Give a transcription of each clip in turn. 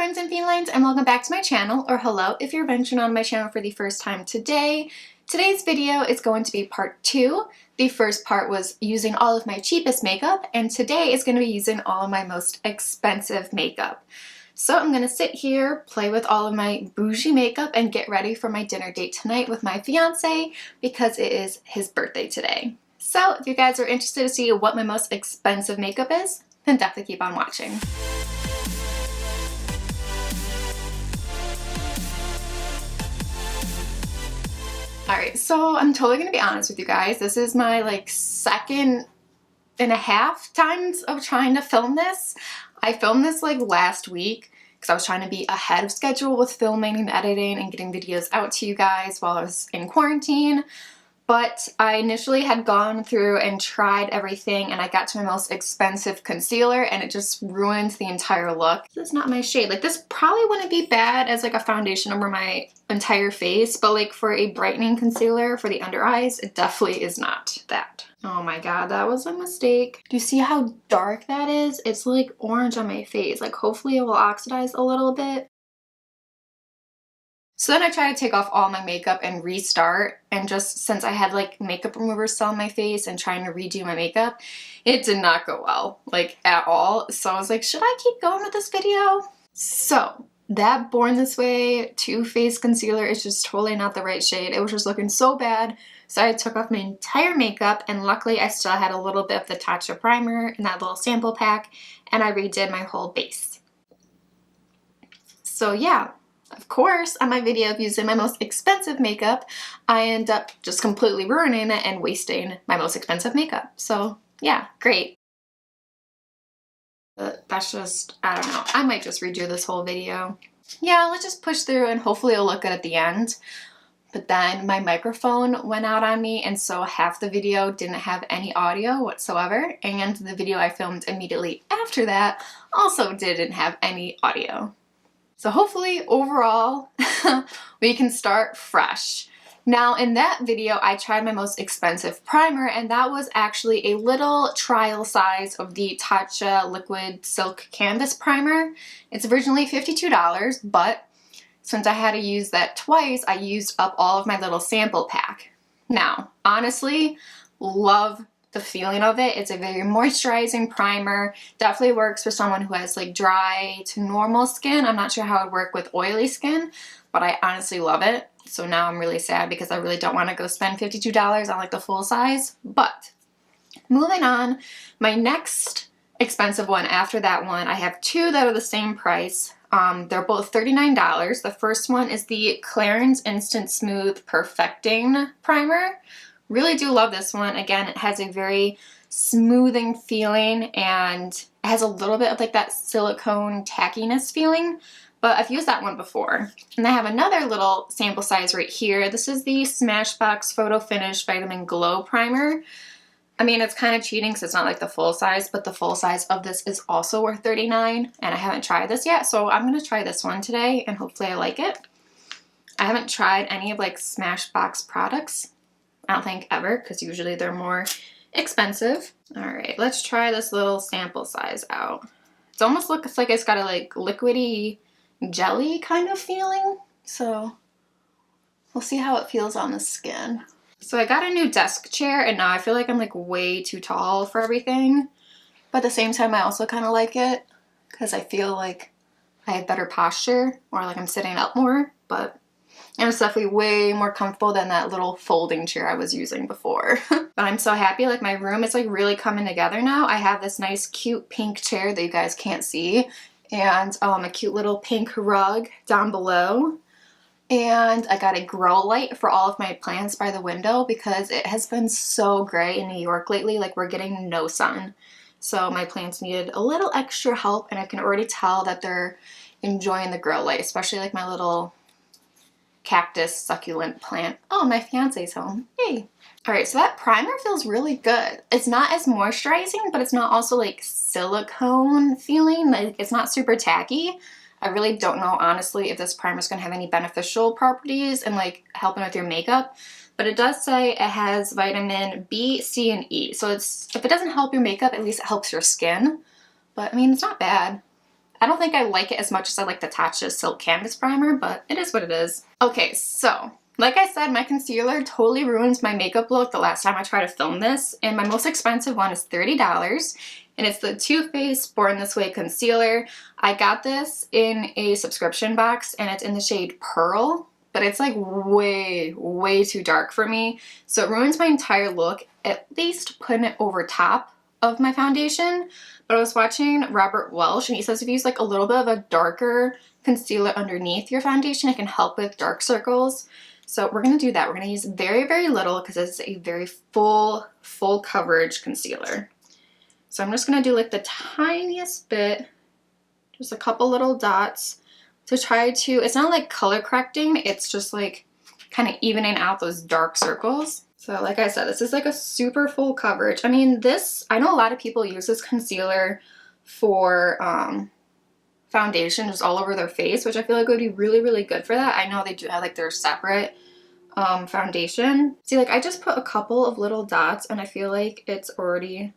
friends and felines, and welcome back to my channel, or hello if you're venturing on my channel for the first time today. Today's video is going to be part 2. The first part was using all of my cheapest makeup, and today is going to be using all of my most expensive makeup. So I'm going to sit here, play with all of my bougie makeup, and get ready for my dinner date tonight with my fiance because it is his birthday today. So if you guys are interested to see what my most expensive makeup is, then definitely keep on watching. Alright, so I'm totally going to be honest with you guys. This is my second and a half times of trying to film this. I filmed this last week because I was trying to be ahead of schedule with filming and editing and getting videos out to you guys while I was in quarantine. But I initially had gone through and tried everything, and I got to my most expensive concealer and it just ruined the entire look. This is not my shade. This probably wouldn't be bad as a foundation over my entire face, but for a brightening concealer for the under eyes, it definitely is not that. Oh my god, that was a mistake. Do you see how dark that is? It's orange on my face. Hopefully it will oxidize a little bit. So then I tried to take off all my makeup and restart, and just since I had makeup remover still on my face and trying to redo my makeup, it did not go well, at all. So I was like, should I keep going with this video? So that Born This Way Too Faced concealer is just totally not the right shade. It was just looking so bad. So I took off my entire makeup, and luckily I still had a little bit of the Tatcha primer in that little sample pack, and I redid my whole base. So yeah. Of course, on my video of using my most expensive makeup, I end up just completely ruining it and wasting my most expensive makeup. So yeah, great. That's just, I don't know. I might just redo this whole video. Yeah, let's just push through and hopefully it'll look good at the end. But then my microphone went out on me, and so half the video didn't have any audio whatsoever, and the video I filmed immediately after that also didn't have any audio. So hopefully, overall, we can start fresh. Now, in that video, I tried my most expensive primer, and that was actually a little trial size of the Tatcha Liquid Silk Canvas Primer. It's originally $52, but since I had to use that twice, I used up all of my little sample pack. Now, honestly, love the feeling of it. It's a very moisturizing primer. Definitely works for someone who has dry to normal skin. I'm not sure how it would work with oily skin, but I honestly love it. So now I'm really sad because I really don't want to go spend $52 on the full size. But moving on, my next expensive one after that one, I have two that are the same price. They're both $39. The first one is the Clarins Instant Smooth Perfecting Primer. Really do love this one. Again, it has a very smoothing feeling, and it has a little bit of that silicone tackiness feeling, but I've used that one before. And I have another little sample size right here. This is the Smashbox Photo Finish Vitamin Glow Primer. I mean, it's kind of cheating because it's not the full size, but the full size of this is also worth $39, and I haven't tried this yet, so I'm going to try this one today, and hopefully I like it. I haven't tried any of Smashbox products. I don't think ever, because usually they're more expensive. Alright, let's try this little sample size out. It almost looks like it's got a liquidy jelly kind of feeling. So we'll see how it feels on the skin. So I got a new desk chair, and now I feel like I'm way too tall for everything. But at the same time, I also kind of like it because I feel like I have better posture, or I'm sitting up more. And it's definitely way more comfortable than that little folding chair I was using before. But I'm so happy, my room is really coming together now. I have this nice cute pink chair that you guys can't see, and a cute little pink rug down below. And I got a grow light for all of my plants by the window because it has been so gray in New York lately. We're getting no sun. So my plants needed a little extra help, and I can already tell that they're enjoying the grow light, especially my little cactus succulent plant. Oh, my fiance's home. Hey. Alright, so that primer feels really good. It's not as moisturizing, but it's not also silicone feeling. It's not super tacky. I really don't know, honestly, if this primer is going to have any beneficial properties and helping with your makeup. But it does say it has vitamin B, C, and E. So if it doesn't help your makeup, at least it helps your skin. But I mean, it's not bad. I don't think I like it as much as I like the Tatcha Silk Canvas Primer, but it is what it is. Okay, so like I said, my concealer totally ruins my makeup look the last time I tried to film this, and my most expensive one is $30, and it's the Too Faced Born This Way concealer. I got this in a subscription box, and it's in the shade Pearl, but it's like way, way too dark for me, so it ruins my entire look, at least putting it over top of my foundation. But I was watching Robert Welsh, and he says if you use like a little bit of a darker concealer underneath your foundation, it can help with dark circles. So we're going to do that. We're going to use very, very little because this is a very full coverage concealer. So I'm just going to do like the tiniest bit, just a couple little dots to try to, it's not like color correcting, it's just like kind of evening out those dark circles. So like I said, this is like a super full coverage. I mean, this, I know a lot of people use this concealer for foundation just all over their face, which I feel like would be really, really good for that. I know they do have like their separate foundation. See, like I just put a couple of little dots and I feel like it's already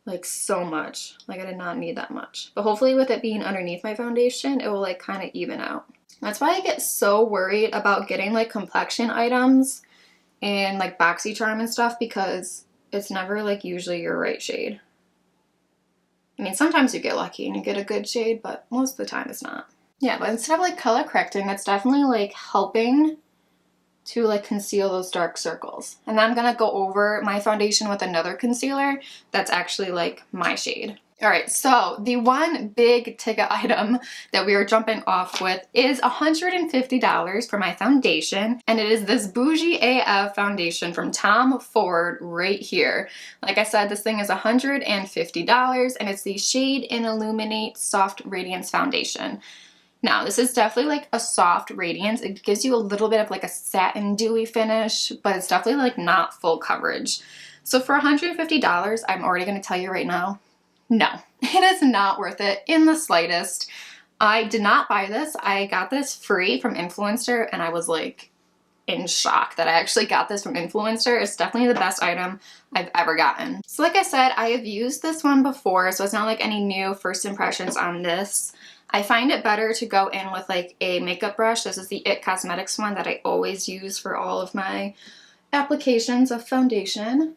like so much. Like I did not need that much. But hopefully with it being underneath my foundation, it will like kind of even out. That's why I get so worried about getting like complexion items and like BoxyCharm and stuff, because it's never like usually your right shade. I mean, sometimes you get lucky and you get a good shade, but most of the time it's not. Yeah, but instead of like color correcting, it's definitely like helping to like conceal those dark circles. And then I'm gonna go over my foundation with another concealer that's actually like my shade. All right, so the one big ticket item that we are jumping off with is $150 for my foundation, and it is this Bougie AF foundation from Tom Ford right here. Like I said, this thing is $150, and it's the Shade and Illuminate Soft Radiance foundation. Now, this is definitely like a soft radiance. It gives you a little bit of like a satin dewy finish, but it's definitely like not full coverage. So for $150, I'm already gonna tell you right now, no, it is not worth it in the slightest. I did not buy this. I got this free from Influencer, and I was like in shock that I actually got this from Influencer. It's definitely the best item I've ever gotten. So like I said, I have used this one before, so it's not like any new first impressions on this. I find it better to go in with like a makeup brush. This is the IT Cosmetics one that I always use for all of my applications of foundation.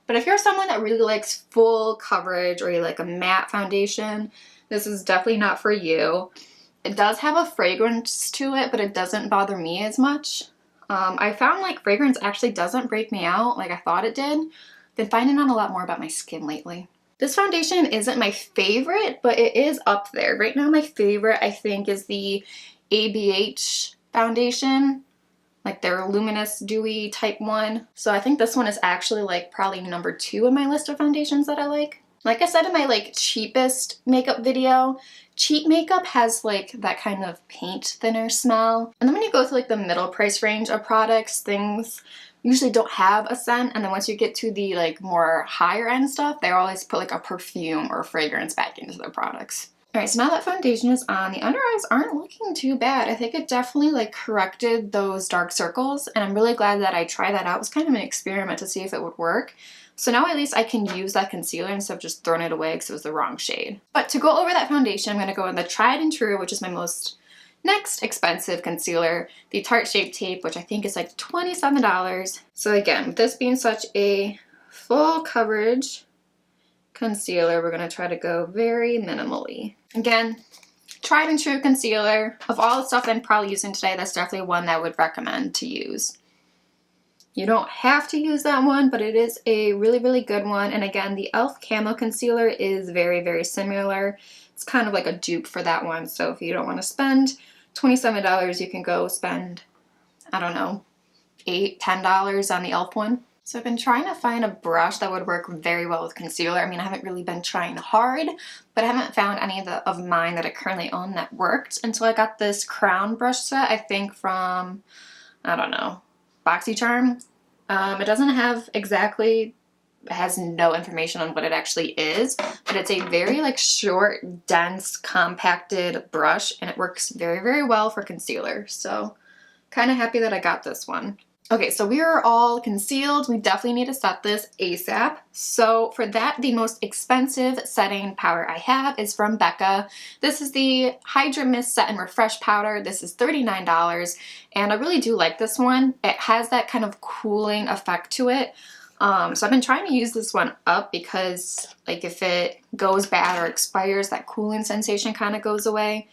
But if you're someone that really likes full coverage, or you like a matte foundation, this is definitely not for you. It does have a fragrance to it, but it doesn't bother me as much. I found like fragrance actually doesn't break me out like I thought it did. Been finding out a lot more about my skin lately. This foundation isn't my favorite, but it is up there. Right now my favorite I think is the ABH foundation, like their luminous dewy type one. So I think this one is actually like probably number 2 in my list of foundations that I like. Like I said in my like cheapest makeup video, cheap makeup has like that kind of paint thinner smell. And then when you go to like the middle price range of products, things usually don't have a scent. And then once you get to the like more higher end stuff, they always put like a perfume or fragrance back into their products. All right, so now that foundation is on, the under eyes aren't looking too bad. I think it definitely like corrected those dark circles, and I'm really glad that I tried that out. It was kind of an experiment to see if it would work. So now at least I can use that concealer instead of just throwing it away because it was the wrong shade. But to go over that foundation, I'm going to go in the tried and true, which is my most next expensive concealer, the Tarte Shape Tape, which I think is like $27. So again, with this being such a full coverage concealer, we're going to try to go very minimally. Again, tried and true concealer. Of all the stuff I'm probably using today, that's definitely one that I would recommend to use. You don't have to use that one, but it is a really, really good one. And again, the e.l.f. Camo Concealer is very, very similar. It's kind of like a dupe for that one. So if you don't want to spend $27, you can go spend, I don't know, $8, $10 on the e.l.f. one. So I've been trying to find a brush that would work very well with concealer. I mean, I haven't really been trying hard, but I haven't found any of mine that I currently own that worked until I got this crown brush set, I think from, I don't know, BoxyCharm. It doesn't have exactly, it has no information on what it actually is, but it's a very like short, dense, compacted brush, and it works very, very well for concealer. So kind of happy that I got this one. Okay, so we are all concealed. We definitely need to set this ASAP. So for that, the most expensive setting powder I have is from Becca. This is the Hydra-mist Set Refresh powder. This is $39, and I really do like this one. It has that kind of cooling effect to it. So I've been trying to use this one up because like if it goes bad or expires, that cooling sensation kind of goes away.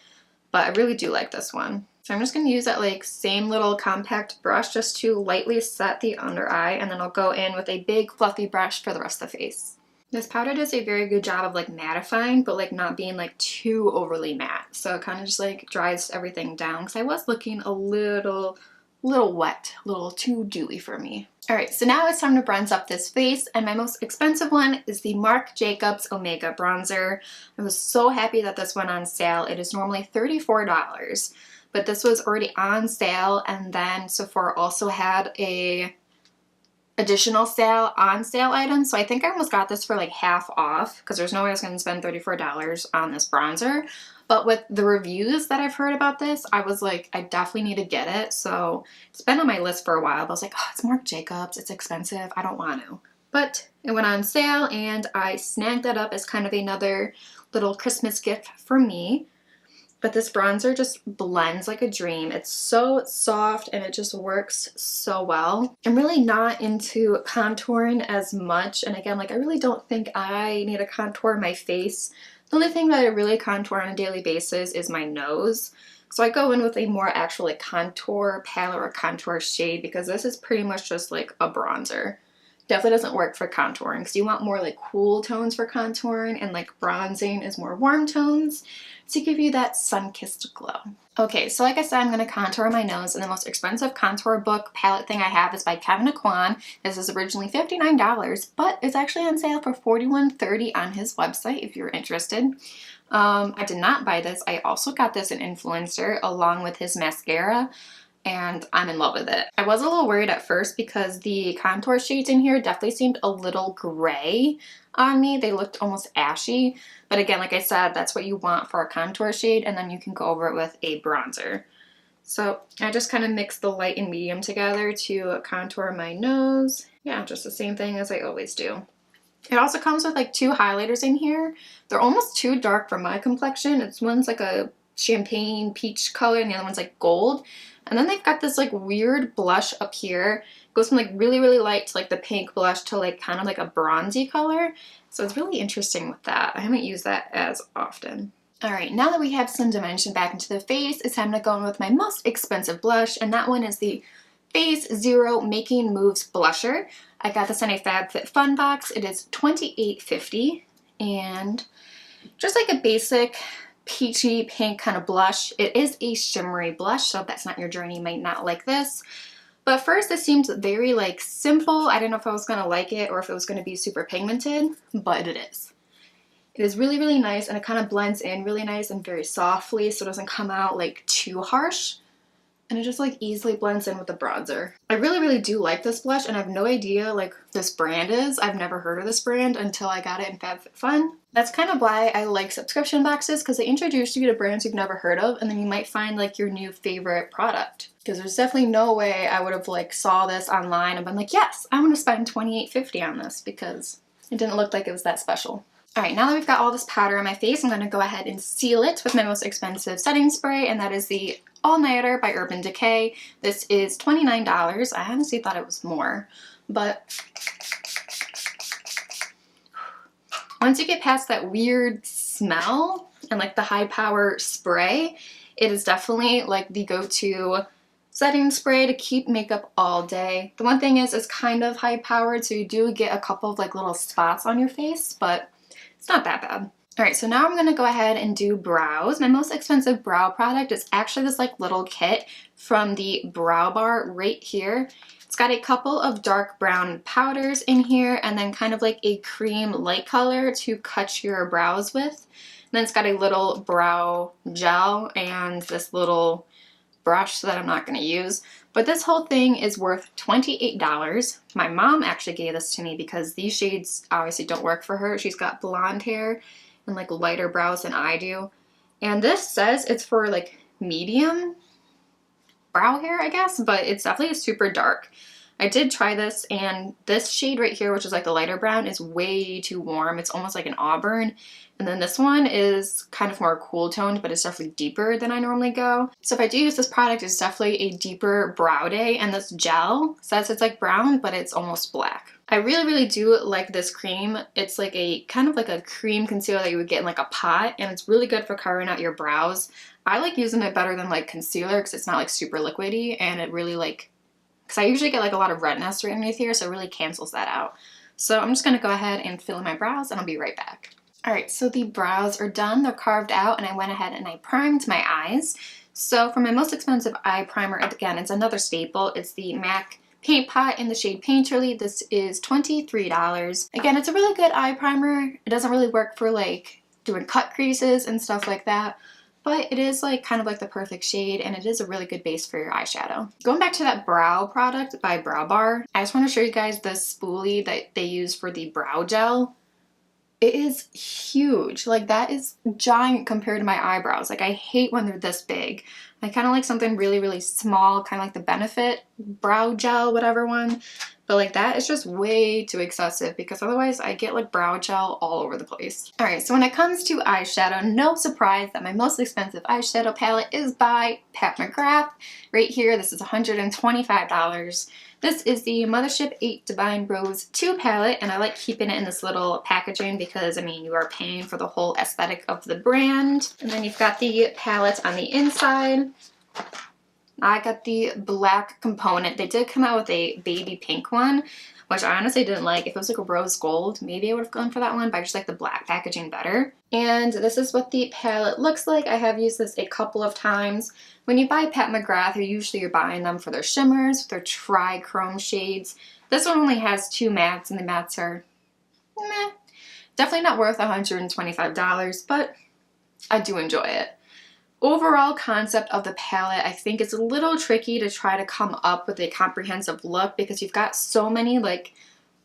But I really do like this one. So I'm just going to use that like same little compact brush just to lightly set the under eye, and then I'll go in with a big fluffy brush for the rest of the face. This powder does a very good job of like mattifying, but like not being like too overly matte. So it kind of just like dries everything down because I was looking a little wet, a little too dewy for me. Alright, so now it's time to bronze up this face, and my most expensive one is the Marc Jacobs Omega Bronzer. I was so happy that this went on sale. It is normally $34, but this was already on sale, and then Sephora also had a additional sale on sale item, so I think I almost got this for like half off because there's no way I was going to spend $34 on this bronzer. But with the reviews that I've heard about this, I was like, I definitely need to get it. So it's been on my list for a while, but I was like, oh, it's Marc Jacobs, it's expensive, I don't want to. But it went on sale and I snagged that up as kind of another little Christmas gift for me. But this bronzer just blends like a dream. It's so soft and it just works so well. I'm really not into contouring as much. And again, like I really don't think I need to contour my face. The only thing that I really contour on a daily basis is my nose. So I go in with a more actual like contour palette or contour shade because this is pretty much just like a bronzer. Definitely doesn't work for contouring because you want more like cool tones for contouring, and like bronzing is more warm tones to give you that sun-kissed glow. Okay, so like I said, I'm going to contour my nose, and the most expensive contour book palette thing I have is by Kevyn Aucoin. This is originally $59, but it's actually on sale for $41.30 on his website if you're interested. I did not buy this. I also got this in Influencer along with his mascara, and I'm in love with it. I was a little worried at first because the contour shades in here definitely seemed a little gray on me. They looked almost ashy, but again, like I said, that's what you want for a contour shade, and then you can go over it with a bronzer. So I just kind of mixed the light and medium together to contour my nose. Yeah, just the same thing as I always do. It also comes with like two highlighters in here. They're almost too dark for my complexion. One's like a champagne peach color and the other one's like gold. And then they've got this like weird blush up here. It goes from like really light to like the pink blush to like kind of like a bronzy color. So it's really interesting with that. I haven't used that as often. Alright, now that we have some dimension back into the face, it's time to go in with my most expensive blush, and that one is the Phase Zero Making Moves Blusher. I got this in a FabFitFun box. It is $28.50, and just like a basic peachy pink kind of blush. It is a shimmery blush, so if that's not your journey, you might not like this. But first, this seems very like simple. I didn't know if I was going to like it or if it was going to be super pigmented, but it is. It is really nice, and it kind of blends in really nice and very softly, so it doesn't come out like too harsh. And it just like easily blends in with the bronzer. I really do like this blush, and I have no idea like this brand is. I've never heard of this brand until I got it in FabFitFun. That's kind of why I like subscription boxes, because they introduce you to brands you've never heard of, and then you might find like your new favorite product. Because there's definitely no way I would have like saw this online and been like, yes, I want to spend $28.50 on this, because it didn't look like it was that special. Alright, now that we've got all this powder on my face, I'm going to go ahead and seal it with my most expensive setting spray, and that is the All Nighter by Urban Decay. This is $29. I honestly thought it was more, but once you get past that weird smell and like the high power spray, it is definitely like the go-to setting spray to keep makeup all day. The one thing is it's kind of high powered, so you do get a couple of like little spots on your face, but it's not that bad. Alright, so now I'm going to go ahead and do brows. My most expensive brow product is actually this like little kit from the Brow Bar right here. It's got a couple of dark brown powders in here and then kind of like a cream light color to cut your brows with. And then it's got a little brow gel and this little brush that I'm not going to use. But this whole thing is worth $28. My mom actually gave this to me because these shades obviously don't work for her. She's got blonde hair and like lighter brows than I do. And this says it's for like medium brow hair, I guess, but it's definitely super dark. I did try this, and this shade right here, which is like the lighter brown, is way too warm. It's almost like an auburn. And then this one is kind of more cool toned, but it's definitely deeper than I normally go. So if I do use this product, it's definitely a deeper brow day, and this gel says it's like brown, but it's almost black. I really, really do like this cream. It's like a kind of like a cream concealer that you would get in like a pot, and it's really good for covering out your brows. I like using it better than like concealer because it's not like super liquidy, and it really like, because I usually get like a lot of redness right underneath here, so it really cancels that out. So I'm just gonna go ahead and fill in my brows, and I'll be right back. Alright, so the brows are done, they're carved out, and I went ahead and I primed my eyes. So for my most expensive eye primer, again, it's another staple. It's the MAC Paint Pot in the shade Painterly. This is $23. Again, it's a really good eye primer. It doesn't really work for like doing cut creases and stuff like that, but it is like kind of like the perfect shade, and it is a really good base for your eyeshadow. Going back to that brow product by Brow Bar, I just want to show you guys the spoolie that they use for the brow gel. It is huge. Like, that is giant compared to my eyebrows. Like, I hate when they're this big. I kind of like something really, really small, kind of like the Benefit brow gel, whatever one. But like that is just way too excessive, because otherwise I get like brow gel all over the place. Alright, so when it comes to eyeshadow, no surprise that my most expensive eyeshadow palette is by McGrath. Right here, this is $125. This is the Mothership 8 Divine Rose 2 palette, and I like keeping it in this little packaging because, I mean, you are paying for the whole aesthetic of the brand. And then you've got the palette on the inside. I got the black component. They did come out with a baby pink one, which I honestly didn't like. If it was like a rose gold, maybe I would have gone for that one, but I just like the black packaging better. And this is what the palette looks like. I have used this a couple of times. When you buy McGrath, you're buying them for their shimmers, their tri-chrome shades. This one only has 2 mattes, and the mattes are meh. Definitely not worth $125, but I do enjoy it. Overall concept of the palette, I think it's a little tricky to try to come up with a comprehensive look, because you've got so many like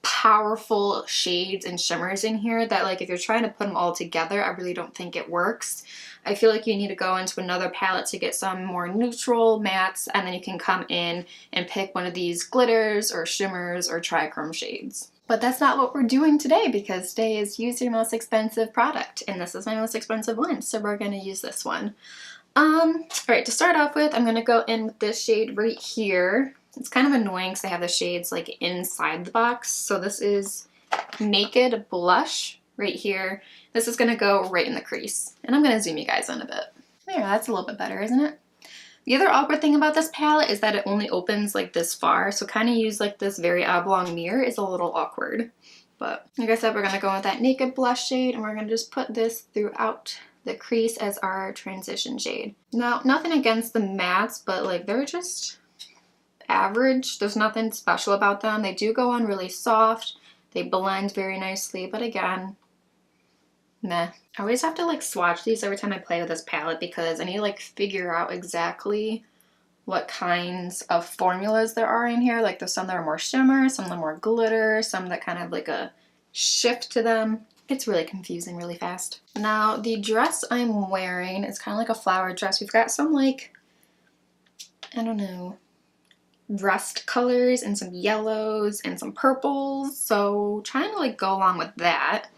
powerful shades and shimmers in here that like if you're trying to put them all together, I really don't think it works. I feel like you need to go into another palette to get some more neutral mattes, and then you can come in and pick one of these glitters or shimmers or trichrome shades. But that's not what we're doing today, because today is use your most expensive product, and this is my most expensive one, so we're going to use this one. Alright, to start off with, I'm going to go in with this shade right here. It's kind of annoying because I have the shades like inside the box. So this is Naked Blush right here. This is going to go right in the crease, and I'm going to zoom you guys in a bit. There, that's a little bit better, isn't it? The other awkward thing about this palette is that it only opens like this far, so kind of use like this very oblong mirror is a little awkward. But like I said, we're going to go with that Naked Blush shade, and we're going to just put this throughout the crease as our transition shade. Now, nothing against the mattes, but like they're just average. There's nothing special about them. They do go on really soft. They blend very nicely, but again, meh. I always have to like swatch these every time I play with this palette, because I need to like figure out exactly what kinds of formulas there are in here. Like there's some that are more shimmer, some that are more glitter, some that kind of like a shift to them. It's really confusing really fast. Now the dress I'm wearing is kind of like a flower dress. We've got some like, I don't know, rust colors and some yellows and some purples. So trying to like go along with that.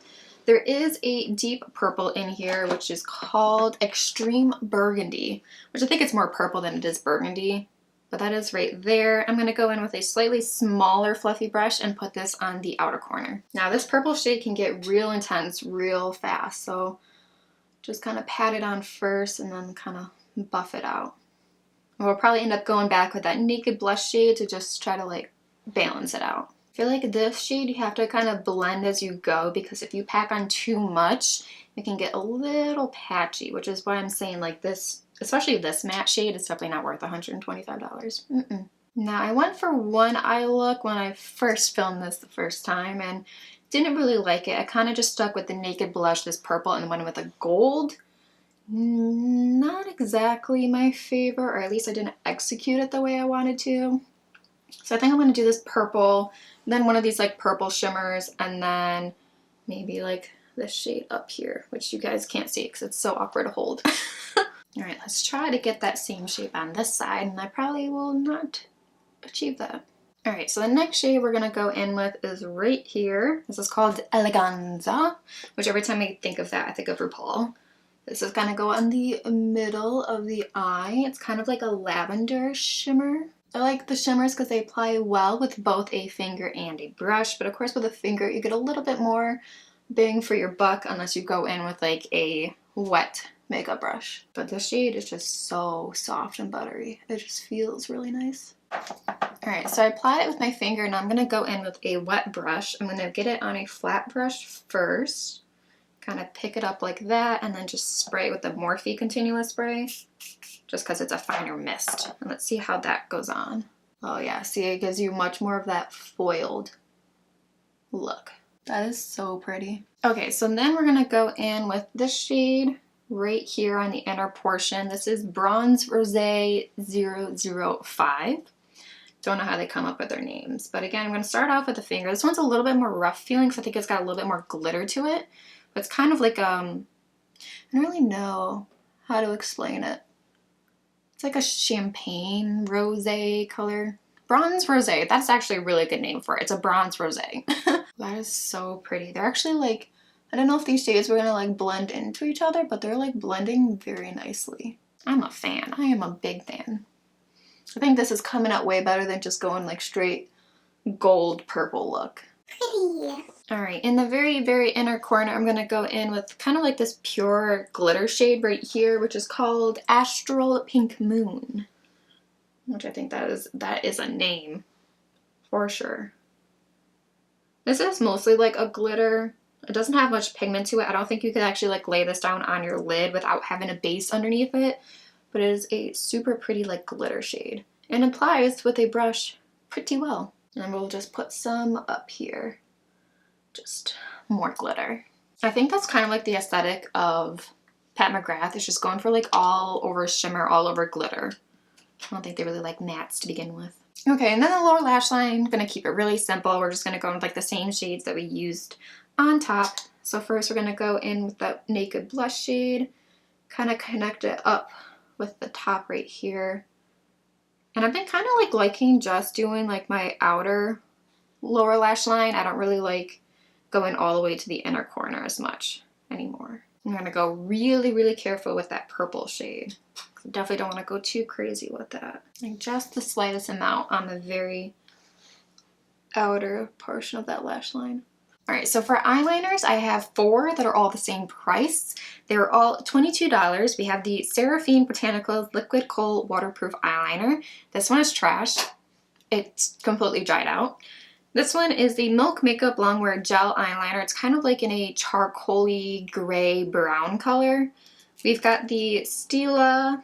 There is a deep purple in here, which is called Extreme Burgundy, which I think it's more purple than it is burgundy, but that is right there. I'm going to go in with a slightly smaller fluffy brush and put this on the outer corner. Now this purple shade can get real intense real fast, so just kind of pat it on first and then kind of buff it out. And we'll probably end up going back with that Naked Blush shade to just try to like balance it out. I feel like this shade you have to kind of blend as you go, because if you pack on too much, it can get a little patchy, which is why I'm saying like this, especially this matte shade, is definitely not worth $125. Now I went for one eye look when I first filmed this the first time and didn't really like it. I kind of just stuck with the Naked Blush, this purple, and went with a gold. Not exactly my favorite, or at least I didn't execute it the way I wanted to. So I think I'm going to do this purple, then one of these like purple shimmers, and then maybe like this shade up here, which you guys can't see because it's so awkward to hold. All right, let's try to get that same shape on this side, and I probably will not achieve that. All right, so the next shade we're gonna go in with is right here. This is called Eleganza, which every time I think of that, I think of RuPaul. This is gonna go on the middle of the eye. It's kind of like a lavender shimmer. I like the shimmers because they apply well with both a finger and a brush, but of course with a finger you get a little bit more bang for your buck unless you go in with like a wet makeup brush. But this shade is just so soft and buttery. It just feels really nice. Alright, so I applied it with my finger and I'm going to go in with a wet brush. I'm going to get it on a flat brush first. Kind of pick it up like that and then just spray it with the Morphe Continuous Spray. Just because it's a finer mist. And let's see how that goes on. Oh yeah, see, it gives you much more of that foiled look. That is so pretty. Okay, so then we're going to go in with this shade right here on the inner portion. This is Bronze Rosé 005. Don't know how they come up with their names. But again, I'm going to start off with the finger. This one's a little bit more rough feeling because I think it's got a little bit more glitter to it. But it's kind of like, I don't really know how to explain it. It's like a champagne rosé color. Bronze Rosé, that's actually a really good name for it. It's a bronze rosé. That is so pretty. They're actually like, I don't know if these shades were gonna like blend into each other, but they're like blending very nicely. I'm a fan. I am a big fan. I think this is coming out way better than just going like straight gold purple look. Pretty. Alright, in the very, very inner corner, I'm going to go in with kind of like this pure glitter shade right here, which is called Astral Pink Moon. Which I think that is a name for sure. This is mostly like a glitter. It doesn't have much pigment to it. I don't think you could actually like lay this down on your lid without having a base underneath it. But it is a super pretty like glitter shade. And applies with a brush pretty well. And we'll just put some up here. Just more glitter. I think that's kind of like the aesthetic of Pat McGrath. It's just going for like all over shimmer, all over glitter. I don't think they really like mattes to begin with. Okay, and then the lower lash line, I'm going to keep it really simple. We're just going to go in with like the same shades that we used on top. So first we're going to go in with the Naked Blush shade. Kind of connect it up with the top right here. And I've been kind of like liking just doing like my outer lower lash line. I don't really like going all the way to the inner corner as much anymore. I'm going to go really, really careful with that purple shade. I definitely don't want to go too crazy with that. Like just the slightest amount on the very outer portion of that lash line. Alright, so for eyeliners, I have 4 that are all the same price. They're all $22. We have the Seraphine Botanicals Liquid Kohl Waterproof Eyeliner. This one is trash. It's completely dried out. This one is the Milk Makeup Longwear Gel Eyeliner. It's kind of like in a charcoaly gray brown color. We've got the Stila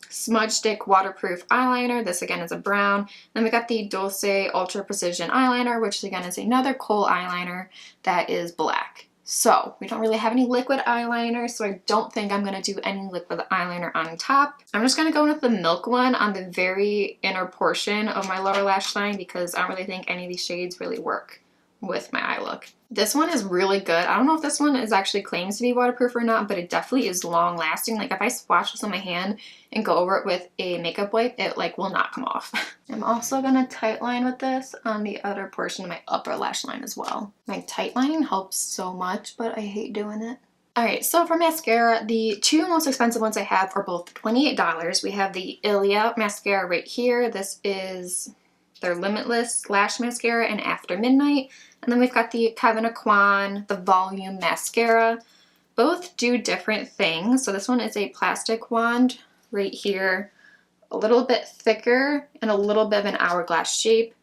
Smudge Stick Waterproof Eyeliner. This again is a brown. Then we got the Dulce Ultra Precision Eyeliner, which again is another kohl eyeliner that is black. So we don't really have any liquid eyeliner, so I don't think I'm going to do any liquid eyeliner on top. I'm just going to go with the milk one on the very inner portion of my lower lash line because I don't really think any of these shades really work with my eye look. This one is really good. I don't know if this one is actually claims to be waterproof or not, but it definitely is long lasting. Like if I swatch this on my hand and go over it with a makeup wipe, it like will not come off. I'm also gonna tight line with this on the other portion of my upper lash line as well. My tight lining helps so much, but I hate doing it. Alright, so for mascara, the 2 most expensive ones I have are both $28. We have the Ilia mascara right here. This is their Limitless Lash Mascara and After Midnight. And then we've got the Kevyn Aucoin, the Volume Mascara. Both do different things. So this one is a plastic wand right here, a little bit thicker and a little bit of an hourglass shape.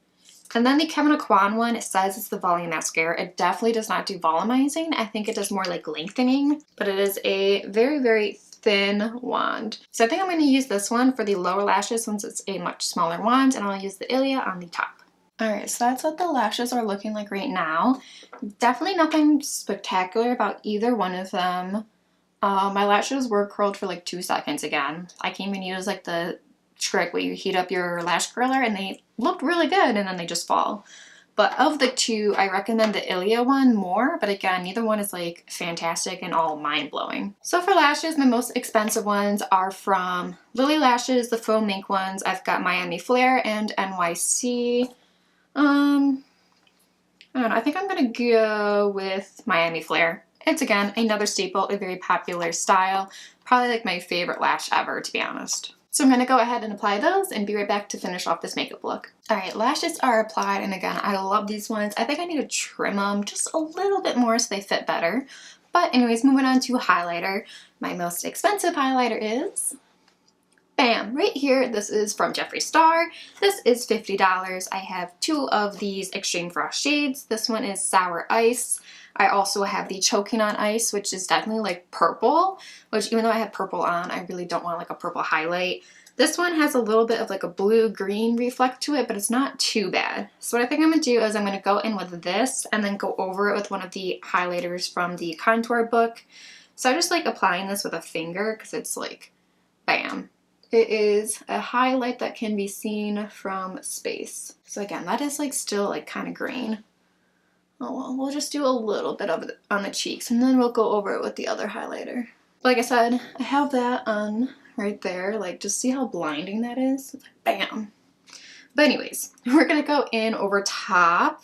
And then the Kevyn Aucoin one, it says it's the volume mascara. It definitely does not do volumizing. I think it does more like lengthening, but it is a very, very thin wand. So I think I'm going to use this one for the lower lashes since it's a much smaller wand, and I'll use the Ilia on the top. Alright, so that's what the lashes are looking like right now. Definitely nothing spectacular about either one of them. My lashes were curled for like 2 seconds again. I can even use like the trick where you heat up your lash curler and they looked really good and then they just fall. But of the two, I recommend the Ilia one more, but again, neither one is like fantastic and all mind-blowing. So for lashes, my most expensive ones are from Lilly Lashes, the faux mink ones. I've got Miami Flare and NYC. I don't know, I think I'm gonna go with Miami Flare. It's again, another staple, a very popular style. Probably like my favorite lash ever, to be honest. So I'm gonna go ahead and apply those and be right back to finish off this makeup look. All right, lashes are applied, and again, I love these ones. I think I need to trim them just a little bit more so they fit better. But anyways, moving on to highlighter. My most expensive highlighter is, bam, right here. This is from Jeffree Star. This is $50. I have two of these Extreme Frost shades. This one is Sour Ice. I also have the Choking on Ice, which is definitely like purple, which even though I have purple on, I really don't want like a purple highlight. This one has a little bit of like a blue-green reflect to it, but it's not too bad. So what I think I'm going to do is I'm going to go in with this and then go over it with one of the highlighters from the contour book. So I just like applying this with a finger because it's like, bam. It is a highlight that can be seen from space. So again, that is like still like kind of green. Oh well, we'll just do a little bit of it on the cheeks and then we'll go over it with the other highlighter. Like I said, I have that on right there. Like, just see how blinding that is? It's like, bam. But anyways, we're gonna go in over top,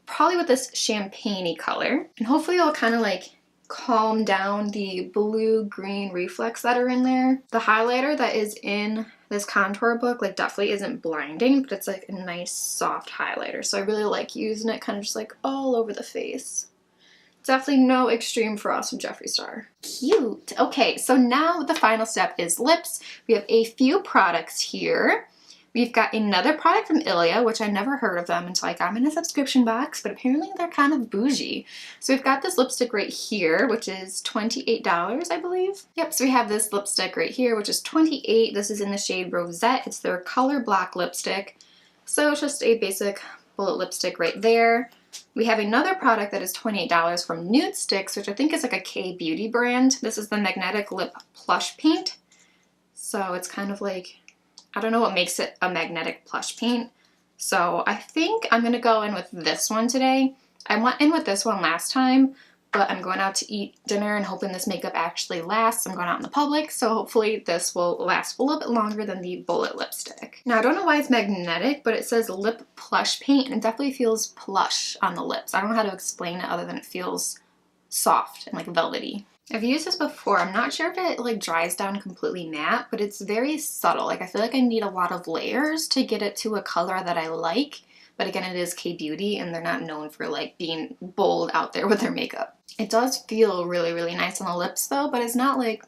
probably with this champagne-y color. And hopefully it'll kind of like calm down the blue-green reflex that are in there. The highlighter that is in this contour book like definitely isn't blinding, but it's like a nice soft highlighter. So I really like using it kind of just like all over the face. Definitely no Extreme Frost from Jeffree Star. Cute. Okay, so now the final step is lips. We have a few products here. We've got another product from Ilia, which I never heard of them until I got them in a subscription box, but apparently they're kind of bougie. So we've got this lipstick right here, which is $28, I believe. Yep, so we have this lipstick right here, which is $28. This is in the shade Rosette. It's their Color Block lipstick. So it's just a basic bullet lipstick right there. We have another product that is $28 from Nude Sticks, which I think is like a K-beauty brand. This is the Magnetic Lip Plush Paint. So it's kind of like, I don't know what makes it a magnetic plush paint. So I think I'm going to go in with this one today. I went in with this one last time, but I'm going out to eat dinner and hoping this makeup actually lasts. I'm going out in the public, so hopefully this will last a little bit longer than the bullet lipstick. Now, I don't know why it's magnetic, but it says lip plush paint, and it definitely feels plush on the lips. I don't know how to explain it other than it feels soft and like velvety. I've used this before. I'm not sure if it like dries down completely matte, but it's very subtle. Like I feel like I need a lot of layers to get it to a color that I like. But again, it is K-beauty and they're not known for like being bold out there with their makeup. It does feel really, really nice on the lips though, but it's not like,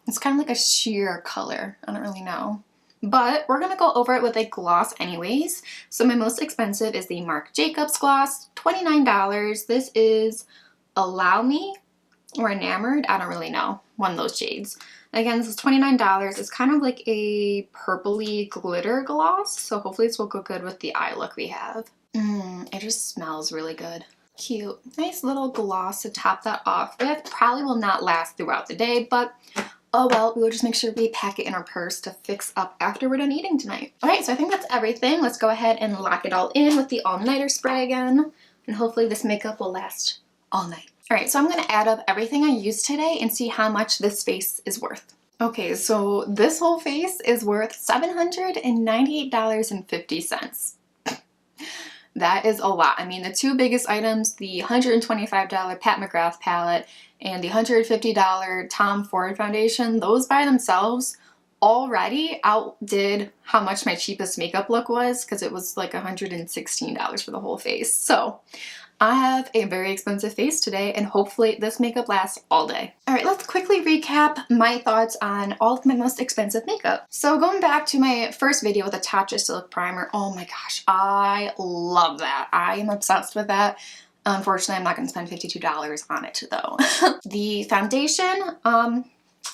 it's kind of like a sheer color. I don't really know. But we're gonna go over it with a gloss anyways. So my most expensive is the Marc Jacobs gloss, $29. This is Allow Me or Enamored, I don't really know, one of those shades. Again, this is $29. It's kind of like a purpley glitter gloss, so hopefully this will go good with the eye look we have. It just smells really good. Cute. Nice little gloss to top that off with. Probably will not last throughout the day, but oh well, we will just make sure we pack it in our purse to fix up after we're done eating tonight. Alright, so I think that's everything. Let's go ahead and lock it all in with the all-nighter spray again, and hopefully this makeup will last all night. Alright, so I'm going to add up everything I used today and see how much this face is worth. Okay, so this whole face is worth $798.50. That is a lot. I mean, the two biggest items, the $125 Pat McGrath palette and the $150 Tom Ford foundation, those by themselves already outdid how much my cheapest makeup look was, because it was like $116 for the whole face. So I have a very expensive face today, and hopefully this makeup lasts all day. Alright, let's quickly recap my thoughts on all of my most expensive makeup. So going back to my first video with the Tatcha Silk Primer, oh my gosh, I love that. I am obsessed with that. Unfortunately, I'm not going to spend $52 on it though. The foundation,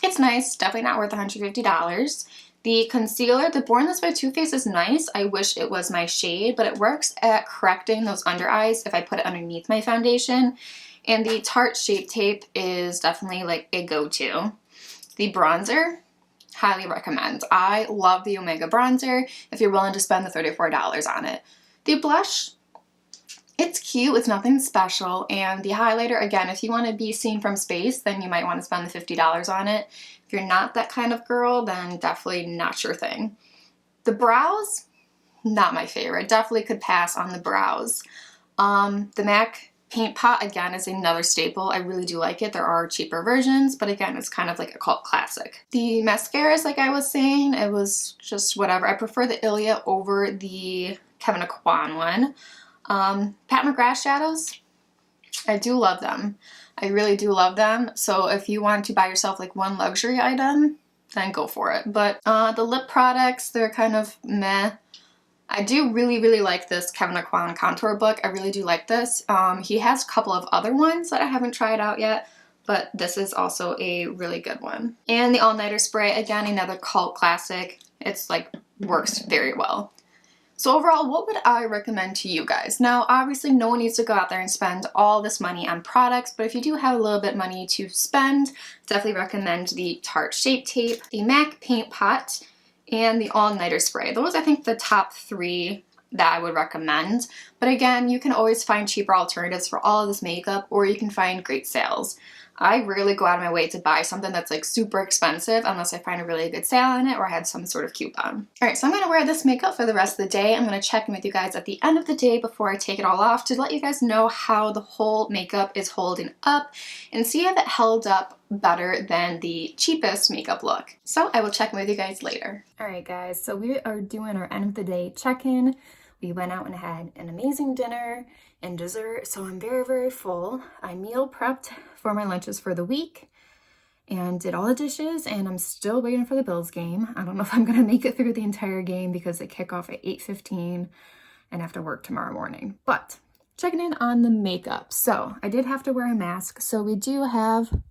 it's nice, definitely not worth $150. The concealer, the Born This Way Too Faced is nice. I wish it was my shade, but it works at correcting those under eyes if I put it underneath my foundation. And the Tarte Shape Tape is definitely like a go-to. The bronzer, highly recommend. I love the Omega bronzer if you're willing to spend the $34 on it. The blush, It's cute, it's nothing special, and the highlighter, again, if you want to be seen from space, then you might want to spend the $50 on it. If you're not that kind of girl, then definitely not your thing. The brows, not my favorite. Definitely could pass on the brows. The MAC Paint Pot, again, is another staple. I really do like it. There are cheaper versions, but again, it's kind of like a cult classic. The mascaras, like I was saying, it was just whatever. I prefer the Ilia over the Kevyn Aucoin one. Pat McGrath shadows, I do love them. I really do love them. So if you want to buy yourself like one luxury item, then go for it. But the lip products, they're kind of meh. I do really like this Kevyn Aucoin contour book. I really do like this. He has a couple of other ones that I haven't tried out yet, but this is also a really good one. And the All Nighter Spray, again, another cult classic. It's like works very well. So overall, what would I recommend to you guys? Now, obviously, no one needs to go out there and spend all this money on products, but if you do have a little bit of money to spend, definitely recommend the Tarte Shape Tape, the MAC Paint Pot, and the All Nighter Spray. Those, I think, the top 3 that I would recommend. But again, you can always find cheaper alternatives for all of this makeup, or you can find great sales. I rarely go out of my way to buy something that's like super expensive unless I find a really good sale on it or I had some sort of coupon. Alright, so I'm going to wear this makeup for the rest of the day. I'm going to check in with you guys at the end of the day before I take it all off to let you guys know how the whole makeup is holding up and see if it held up better than the cheapest makeup look. So I will check in with you guys later. Alright guys, so we are doing our end of the day check-in. We went out and had an amazing dinner and dessert, so I'm very full. I meal prepped for my lunches for the week and did all the dishes, and I'm still waiting for the Bills game. I don't know if I'm gonna make it through the entire game because they kick off at 8:15 and have to work tomorrow morning. But checking in on the makeup. So I did have to wear a mask, so we do have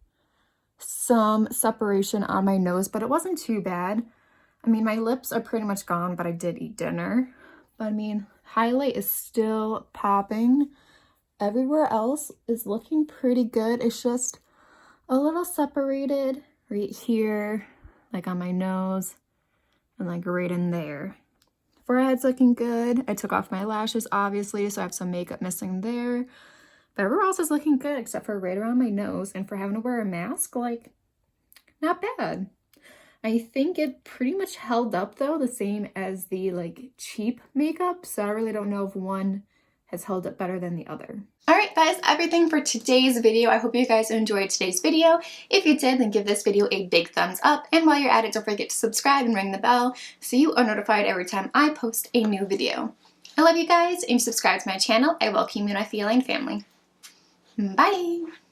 some separation on my nose, but it wasn't too bad. I mean, my lips are pretty much gone, but I did eat dinner. But I mean, highlight is still popping. Everywhere else is looking pretty good. It's just a little separated right here, like on my nose, and like right in there. Forehead's looking good. I took off my lashes, obviously, so I have some makeup missing there. But everywhere else is looking good except for right around my nose. And for having to wear a mask, like, not bad. I think it pretty much held up though, the same as the like cheap makeup. So I really don't know if one has held up better than the other. Alright guys, everything for today's video. I hope you guys enjoyed today's video. If you did, then give this video a big thumbs up. And while you're at it, don't forget to subscribe and ring the bell so you are notified every time I post a new video. I love you guys, and if you subscribe to my channel, I welcome you in my feline family. Bye!